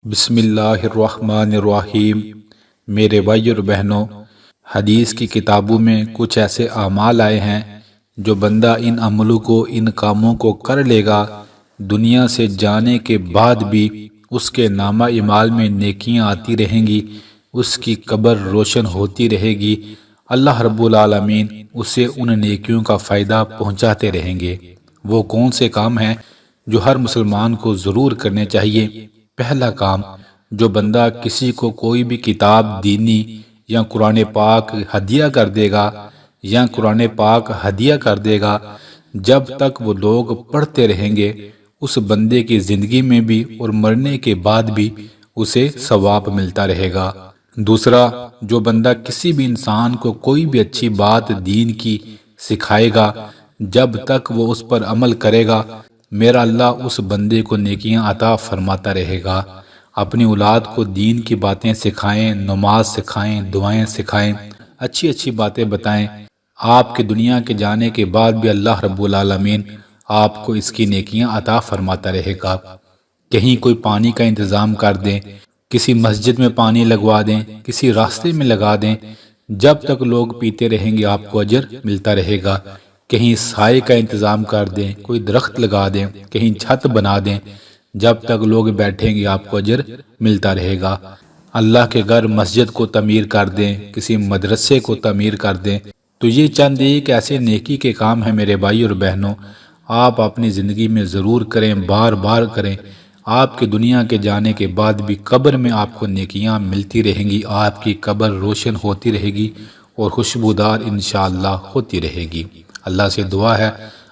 بسم اللہ الرحمن الرحیم۔ میرے بھائی اور بہنوں، حدیث کی کتابوں میں کچھ ایسے اعمال آئے ہیں جو بندہ ان عملوں کو، ان کاموں کو کر لے گا، دنیا سے جانے کے بعد بھی اس کے نامہ اعمال میں نیکیاں آتی رہیں گی، اس کی قبر روشن ہوتی رہے گی، اللہ رب العالمین اسے ان نیکیوں کا فائدہ پہنچاتے رہیں گے۔ وہ کون سے کام ہیں جو ہر مسلمان کو ضرور کرنے چاہیے؟ پہلا کام، جو بندہ کسی کو کوئی بھی کتاب دینی یا قرآن پاک ہدیہ کر دے گا جب تک وہ لوگ پڑھتے رہیں گے، اس بندے کی زندگی میں بھی اور مرنے کے بعد بھی اسے ثواب ملتا رہے گا۔ دوسرا، جو بندہ کسی بھی انسان کو کوئی بھی اچھی بات دین کی سکھائے گا، جب تک وہ اس پر عمل کرے گا، میرا اللہ اس بندے کو نیکیاں عطا فرماتا رہے گا۔ اپنی اولاد کو دین کی باتیں سکھائیں، نماز سکھائیں، دعائیں سکھائیں، اچھی اچھی باتیں بتائیں۔ آپ کے دنیا کے جانے کے بعد بھی اللہ رب العالمین آپ کو اس کی نیکیاں عطا فرماتا رہے گا۔ کہیں کوئی پانی کا انتظام کر دیں، کسی مسجد میں پانی لگوا دیں، کسی راستے میں لگا دیں، جب تک لوگ پیتے رہیں گے آپ کو اجر ملتا رہے گا۔ کہیں سائے کا انتظام کر دیں، کوئی درخت لگا دیں، کہیں چھت بنا دیں، جب تک لوگ بیٹھیں گے آپ کو اجر ملتا رہے گا۔ اللہ کے گھر مسجد کو تعمیر کر دیں، کسی مدرسے کو تعمیر کر دیں۔ تو یہ چند ایک ایسے نیکی کے کام ہیں میرے بھائی اور بہنوں، آپ اپنی زندگی میں ضرور کریں، بار بار کریں۔ آپ کے دنیا کے جانے کے بعد بھی قبر میں آپ کو نیکیاں ملتی رہیں گی، آپ کی قبر روشن ہوتی رہے گی اور خوشبودار انشاءاللہ ہوتی رہے گی۔ اللہ سے دعا ہے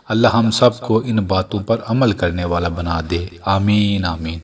اللہ ہم سب کو ان باتوں پر عمل کرنے والا بنا دے۔ آمین آمین۔